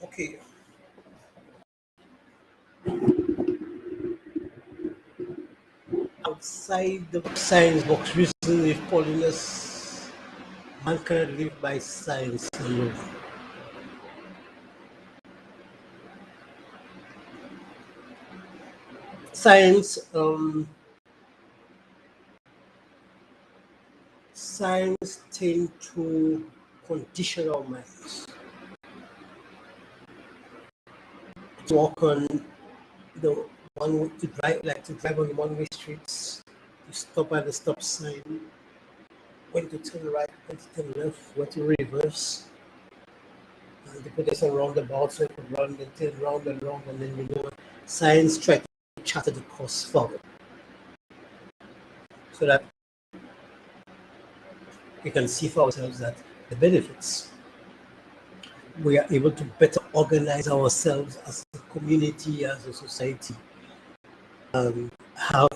Okay. Outside the science box, reason with Paulinus, man cannot live by science alone. Science tend to condition our minds to walk on the to drive on the one-way streets, to stop at the stop sign, when to turn right, when to turn left, when to reverse. And they put us on roundabout, so you could run and turn round and round, and then science try to charter the course forward so that we can see for ourselves that the benefits, we are able to better organize ourselves as a community, as a society, have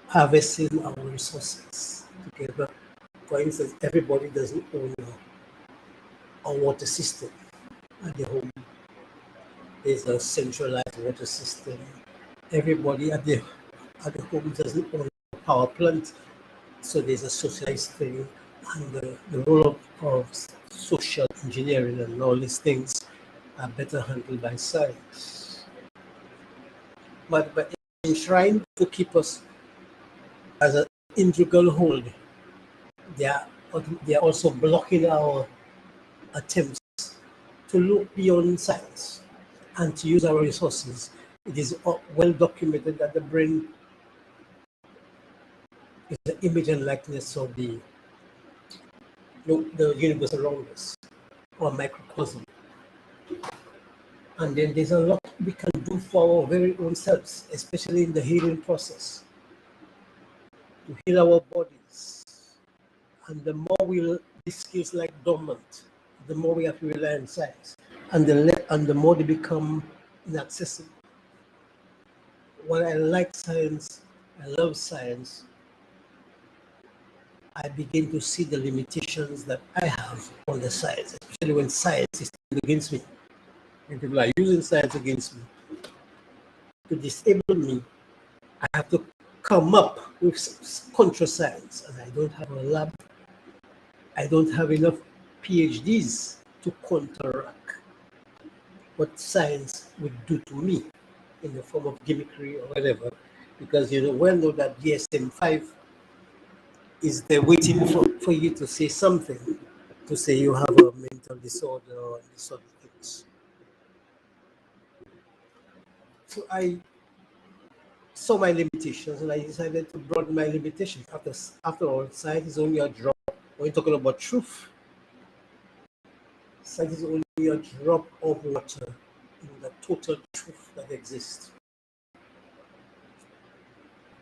harvesting our resources together. For instance, everybody doesn't own a water system at the home. There's a centralized water system. Everybody at the home doesn't own a power plant. So there's a socialized thing, and the role of social engineering and all these things are better handled by science. But in trying to keep us as an integral whole, they are also blocking our attempts to look beyond science and to use our resources. It is well documented that the brain is the image and likeness of the universe around us, or microcosm. And then there's a lot we can do for our very own selves, especially in the healing process, to heal our bodies. And the more these skills like dormant, the more we have to rely on science, and the more they become inaccessible. When I like science, I love science, I begin to see the limitations that I have on the science, especially when science is against me. When people are using science against me to disable me, I have to come up with contra science, and I don't have a lab. I don't have enough PhDs to counteract what science would do to me in the form of gimmickry or whatever, because well know that DSM-5 is there waiting for you to say something, to say you have a mental disorder or these sort of things. So I saw my limitations, and I decided to broaden my limitations. After all, science is only a drop. When you're talking about truth, science is only a drop of water in the total truth that exists.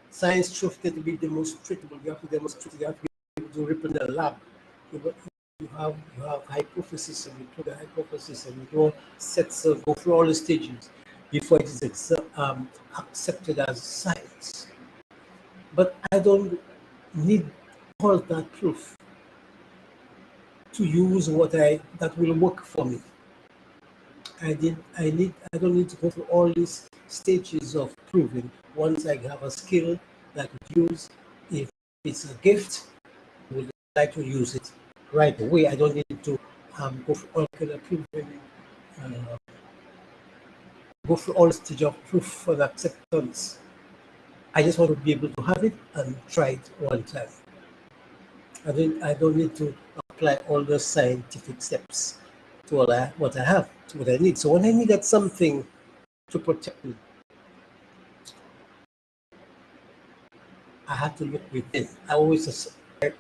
Science truth can be demonstrable. You have to demonstrate. You have to be able to rip in the lab. You have hypothesis, and you put the hypothesis, and you go go through all the stages before it is accepted as science. But I don't need all that proof to use that will work for me. I don't need to go through all these stages of proving. Once I have a skill that I could use, if it's a gift, I would like to use it right away. I don't need to go through all kind of proving, go through all stages of proof for the acceptance. I just want to be able to have it and try it one time. I don't need to apply all the scientific steps to what I have, to what I need. So when I needed something to protect me, I had to look within. I always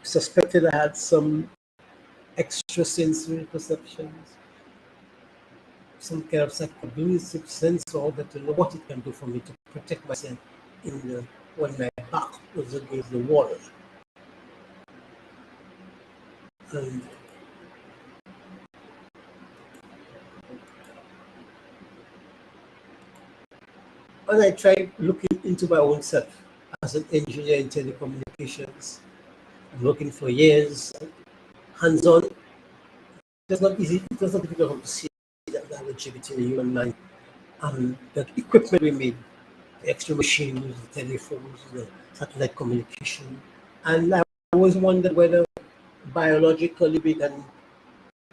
suspected I had some extrasensory perceptions, some kind of psychobility sense, or that to know what it can do for me to protect myself when my back was against the wall. And when I tried looking into my own self as an engineer in telecommunications, I'm looking for years, hands-on. It's not easy. It was not difficult to see that technology between the human mind and the equipment we made, the X-ray machines, the telephones, the satellite communication. And I always wondered whether biologically we can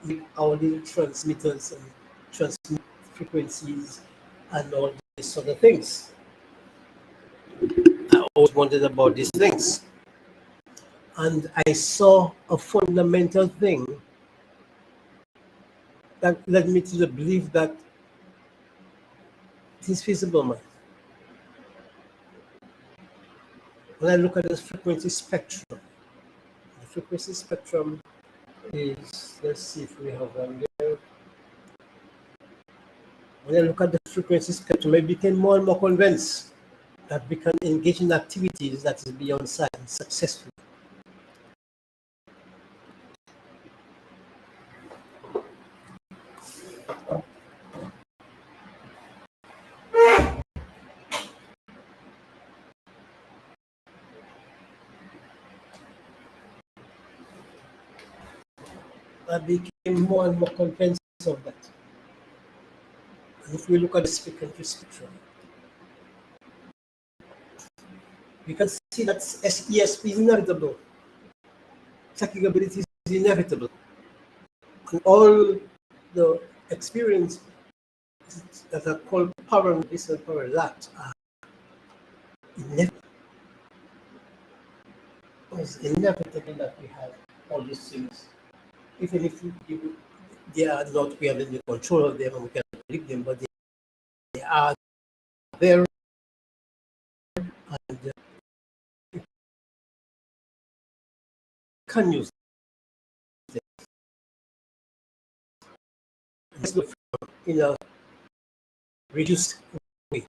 make our little transmitters and transmit frequencies and all these sort of things. I always wondered about these things. And I saw a fundamental thing that led me to the belief that it is feasible, man. When I look at the frequency spectrum, the frequency spectrum is, let's see if we have one there. When I look at the frequency spectrum, I became more and more convinced that we can engage in activities that is beyond science successfully. I became more and more convinced of that. And if we look at the frequency spectrum, we can see that ESP is inevitable. Psychic ability is inevitable. And all the experience that are called power and this and power that are inevitable. It's inevitable that we have all these things. Even if they are not, we are in the control of them and we can predict them, but they are there and you can use them. Let's look in a reduced way.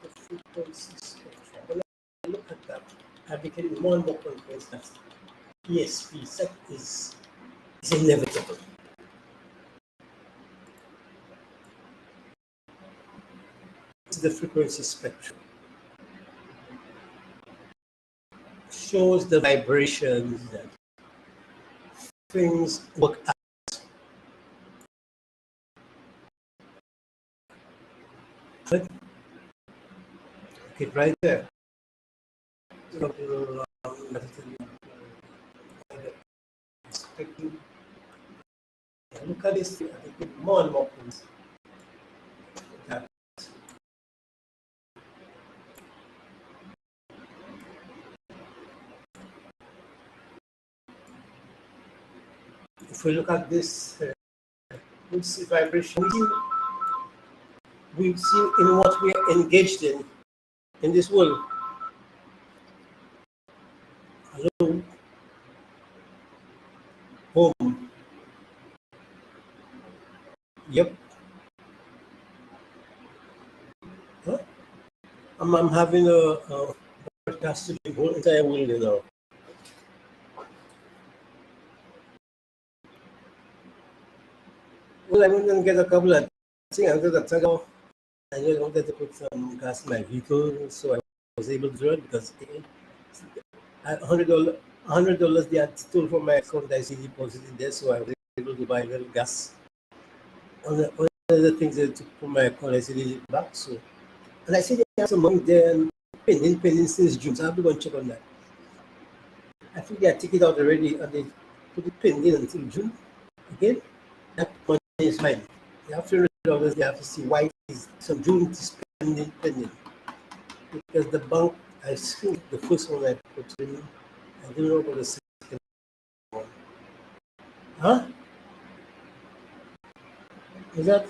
The frequency spectrum. When I look at that, I became more and more convinced that ESP is inevitable. It's the frequency spectrum. Shows the vibrations that things work out. But okay, right there. Look at this, I think more and more things. If we look at this, we see vibration. We see in what we are engaged in this world. Hello, home. Yep. Huh? I'm having a broadcast to the whole entire world, you know. Well, I went and get a couple of things. I just wanted to put some gas in my vehicle, so I was able to do it because $100 they had stolen from my account. I see deposited there, so I was able to buy a little gas. One of the things they took from my account, I see it back. So, and I see they have some money there and pending since June. So I have to go and check on that. I think they had taken it out already and they put it pending until June. Again, that money is mine. They have $300. They have to see why it is some June is pending. Because the bank, I think the first one I put in, I don't know about the second one. Huh? Is that?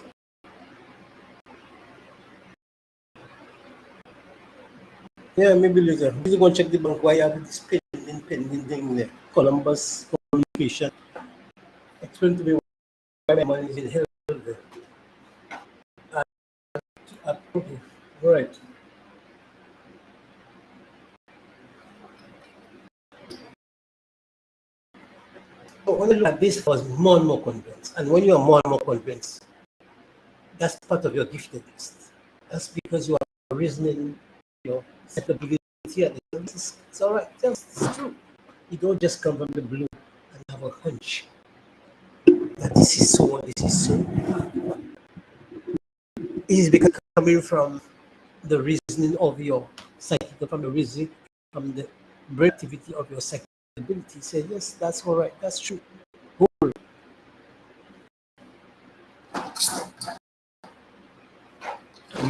Yeah, maybe later. You go check the bank why you have this pending thing there. Columbus communication. Explain to me why my money is in hell there. Okay. All right. So when you look at this, was more and more convinced. And when you are more and more convinced, that's part of your giftedness. That's because you are reasoning your acceptability. It's all right. It's true. You don't just come from the blue and have a hunch that this is so and this is so. It is because coming from the reasoning of your psychic, from the reasoning, from the brain activity of your psychic ability. Say, yes, that's all right. That's true.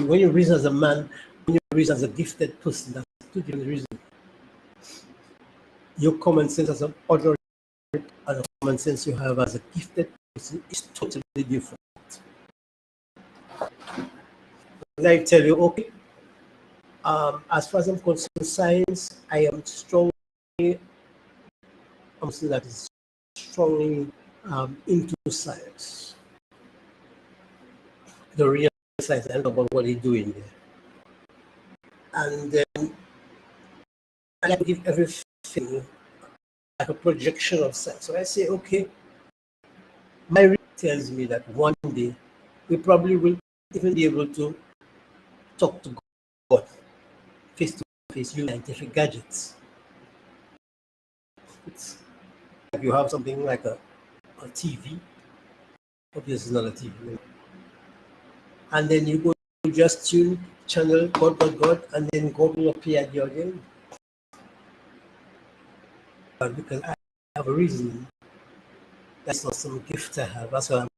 When you reason as a man, when you reason as a gifted person, that's two different reasons. Your common sense as an ordinary and the common sense you have as a gifted person is totally different. When I tell you, okay, as far as I'm concerned, science, I am strongly, I'm saying that is strongly into science. The real science, I don't know about what he's doing there. And then I like to give everything like a projection of science. So I say, okay, my reason tells me that one day we probably will even be able to talk to God face to face using scientific gadgets. It's like you have something like a TV, obviously not a TV, and then you go to just tune channel God, and then God will appear at your game. But because I have a reason, that's not some gift I have. That's why I'm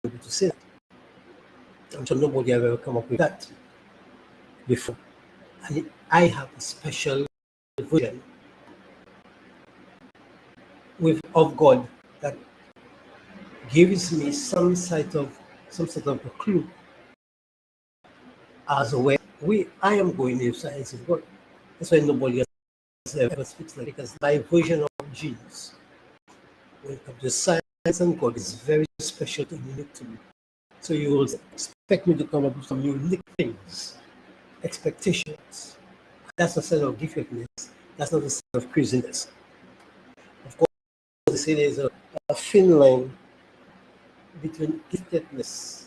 able to say that. I'm sure nobody have ever come up with that before. And I have a special vision of God that gives me some sort of a clue as where I am going if science is God. That's why nobody else ever speaks like, because my version of genes when it comes to science and God is very special and unique to me. So you will expect me to come up with some unique things, expectations. That's a sign of giftedness. That's not a sign of craziness. Of course, they say there's a thin line between giftedness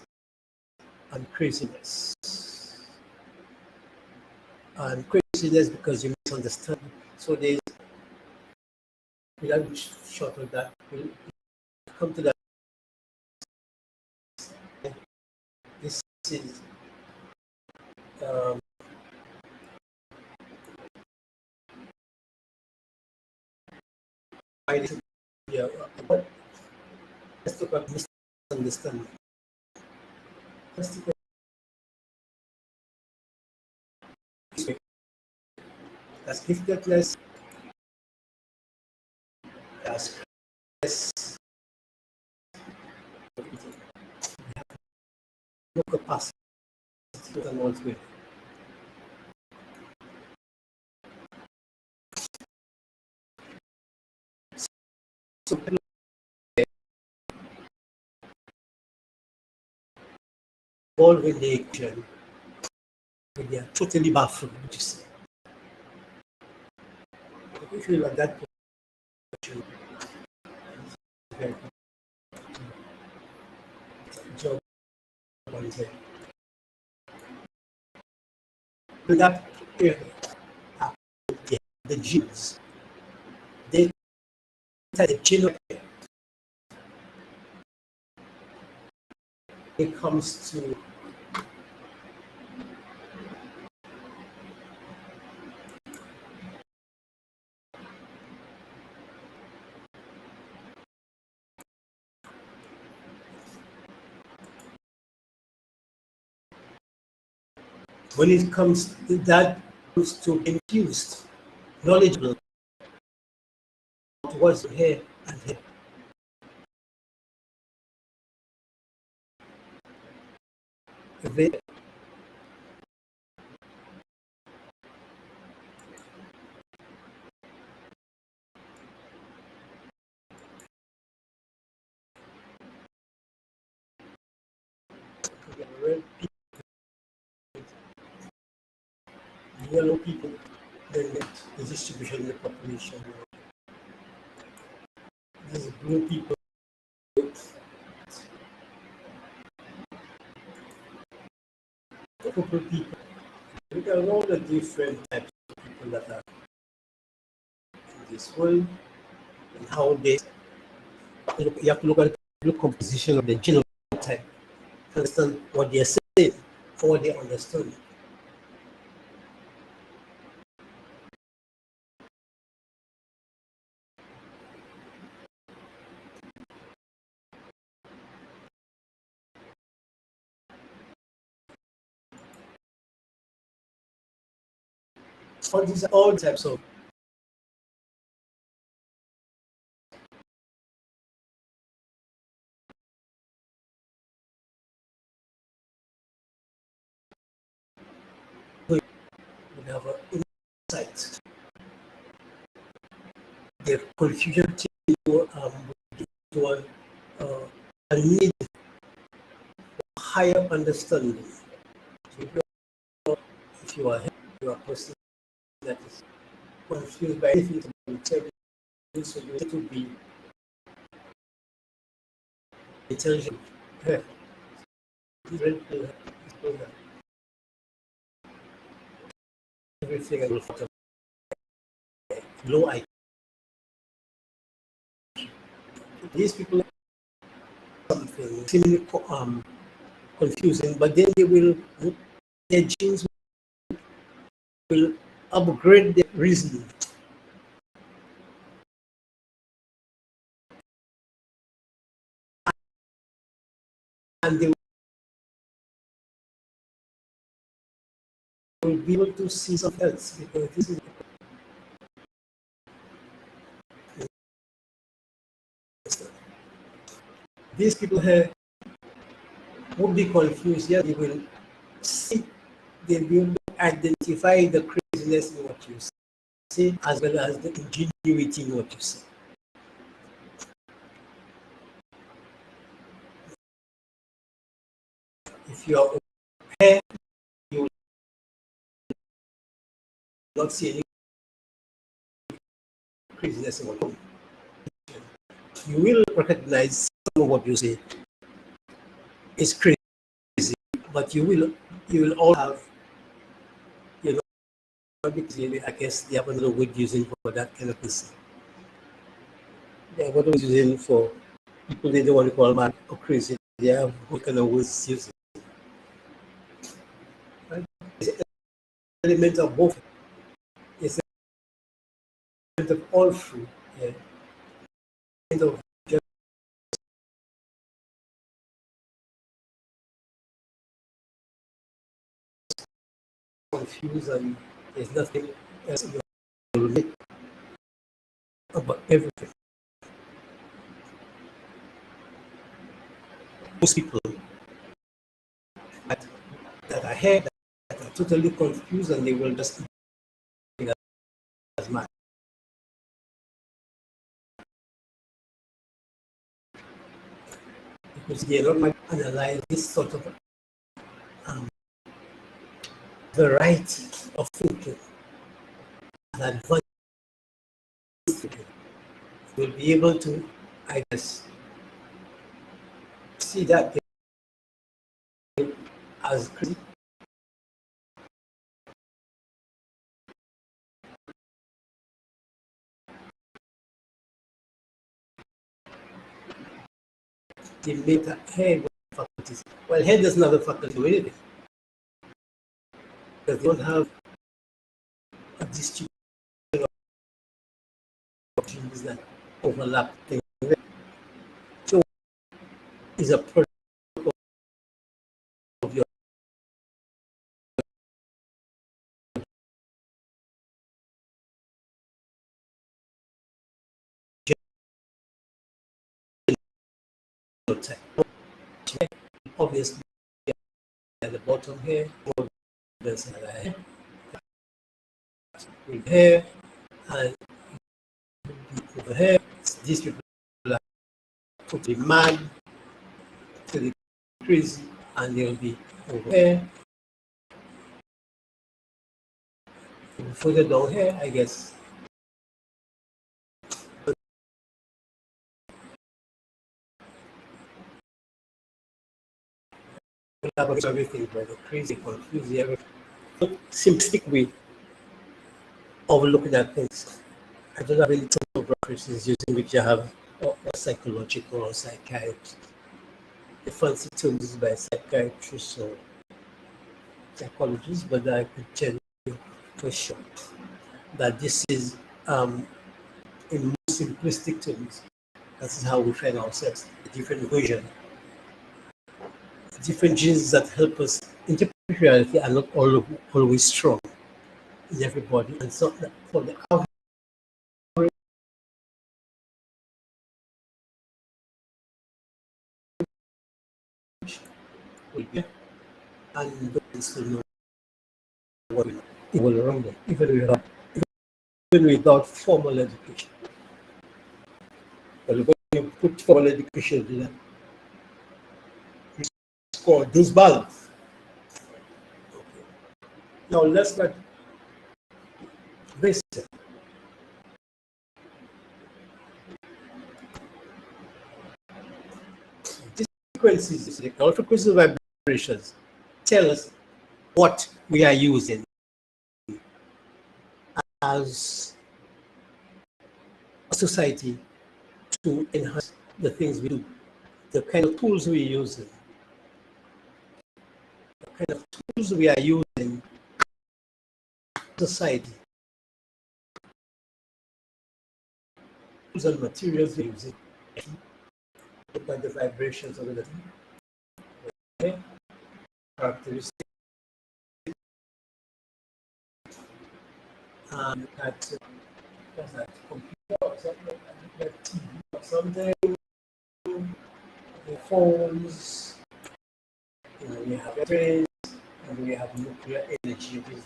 and craziness. And craziness because you misunderstand. So there's without short of that, we'll come to that. This is um, why this, yeah, let's talk about misunderstanding. Let's talk about this way. That's giftedness, that's stress, no capacity to one's way. So people involved in the action, they are totally baffled, which is if you like that question, job on his head. With that area, the genes, they the generate it comes to when it comes to that comes to infused, knowledgeable towards here and here. They, red people, the yellow people, then the distribution of the population. These blue people, purple people. Look at all the different types of people that are in this world and how they look. You have to look at the composition of the genotype to understand what they are saying, or what they understand. So these are all types of we have insight. The confusion to a need for higher understanding. So if you are a person that is confused by anything to be intelligent, so you need to be intelligent. Yeah. Everything I will photo low IQ. These people are something seemingly confusing, but then their genes will upgrade their reasoning. And they will be able to see something else, because this is these people here will be confused. Yeah, they will see, they will identify the craziness in what you say, as well as the ingenuity in what you say. If you are here, you will not see any craziness in what you say. You will recognize some of what you say is crazy, but you will all have, you know, because I guess they have another word using for that kind of thing. They have another word using for people they don't want to call mad or crazy. They have what kind of words using. Right? It's an element of both. It's an element of all three. Yeah. Of just confused, and there's nothing else you relate about everything. Most people that are here that are totally confused, and they will just think as mad. Because they are not analyze this sort of um, variety of thinking and advanced thinking. Will be able to, I guess, see that as crazy. They make a head faculties. Well, head doesn't have a faculty to anything, because they don't have a distribution of genes that overlap things. So it's a product of your genotype. Obviously, at the bottom here, there's a here, and over here, these people are totally mad, totally crazy, and they'll be over here, further down here, I guess. Everything, but crazy, confusing, everything. Simplistic way of looking at things. I don't have any references using which I have or psychological or psychiatrist. The fancy terms used by psychiatrists or psychologists, but I could tell you for sure that this is, in most simplistic terms, this is how we find ourselves, a different version. Different genes that help us interpret reality are not always strong in everybody. And so for the average, will be, and those to know what it will run them, even without formal education. But when you put formal education in that, you score those balance. Now let's get this. These frequencies, the all frequencies of vibrations, tell us what we are using as a society to enhance the things we do, the kind of tools we use, the kind of tools we are using, society, tools and materials we're using. Look at the vibrations of the characteristics, and look at what's that, computer or something, look at TV or something, the phones, we have trains, and we have nuclear energy, which is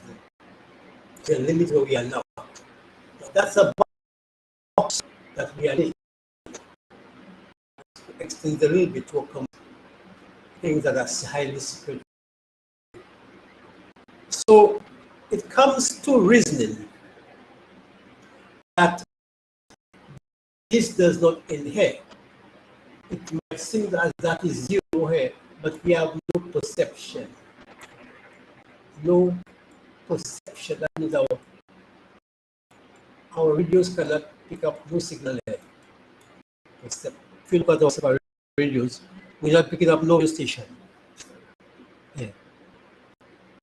the limit where we are now. That's a box that we are in. Extend a little bit to come things that are highly secret. So it comes to reasoning that this does not end here. It might seem as that is zero here, but we have no perception. No perception. That means our radios cannot pick up no signal here. Except if you look at our radios, we're not picking up no radio station. Yeah.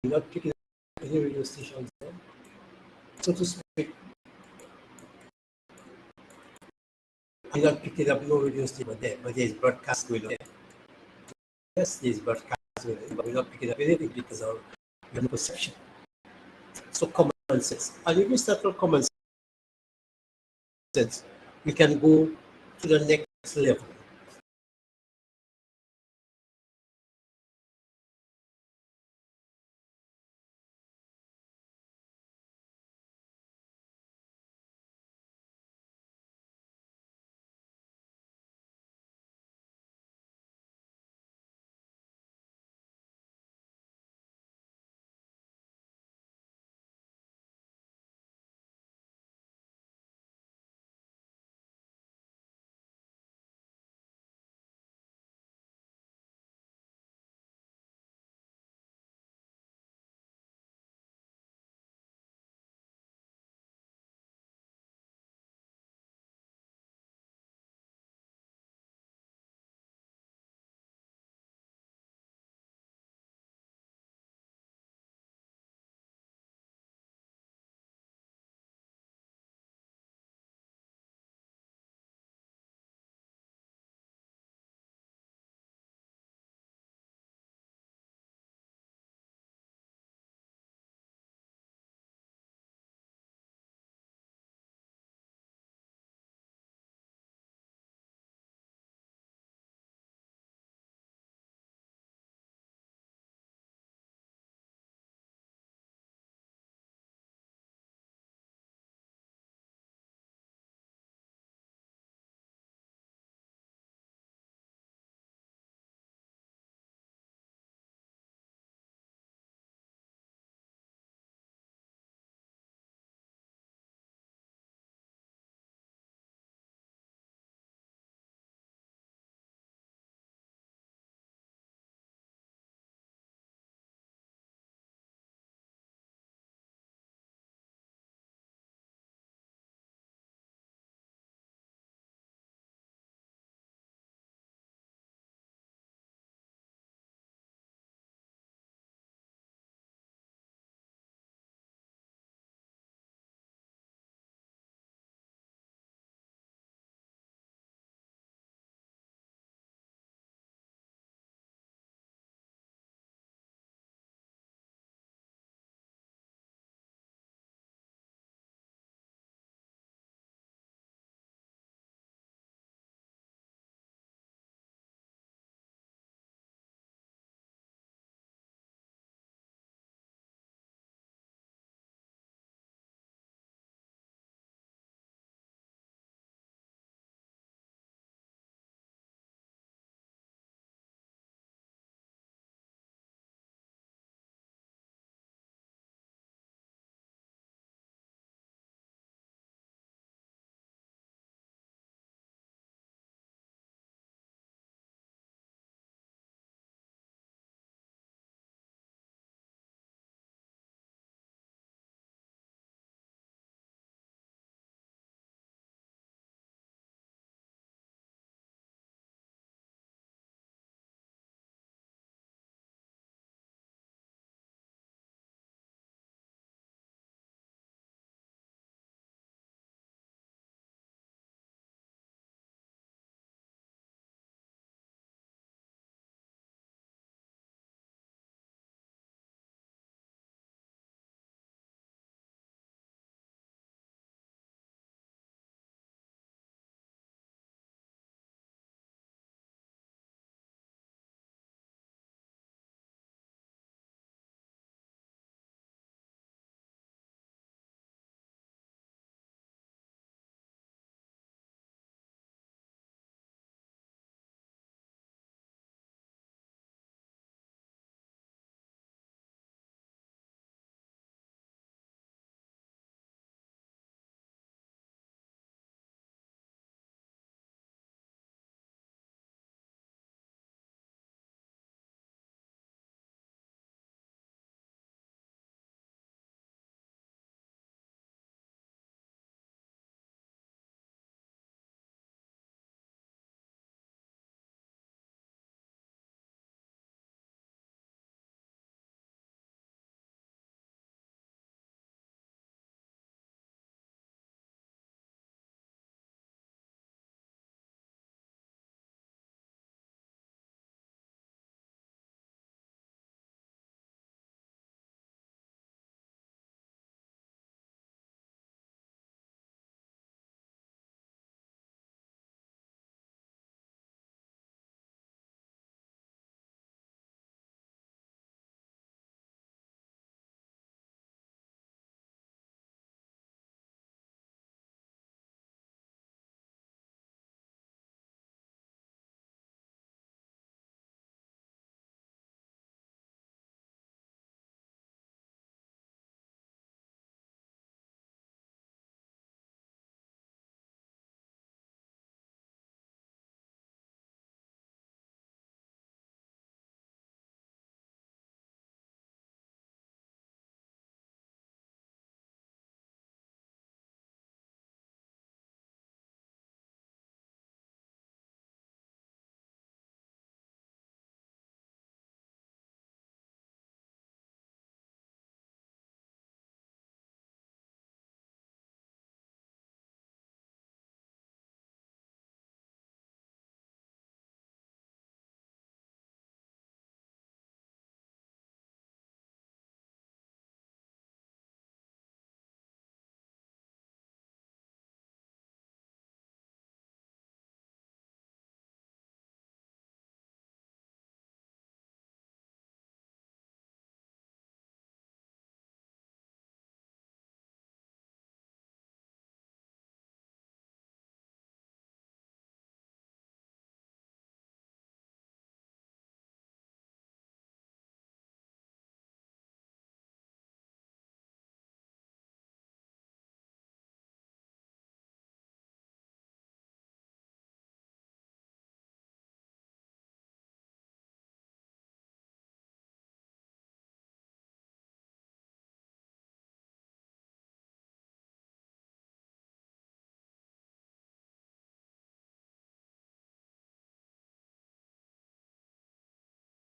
We're not picking up any radio stations there. So to speak, we're not picking up no radio station there, but there's broadcast going on there. Yes, there's broadcast going on, but we're not picking up anything because of no perception. So common sense. And if we start from common sense, we can go to the next level.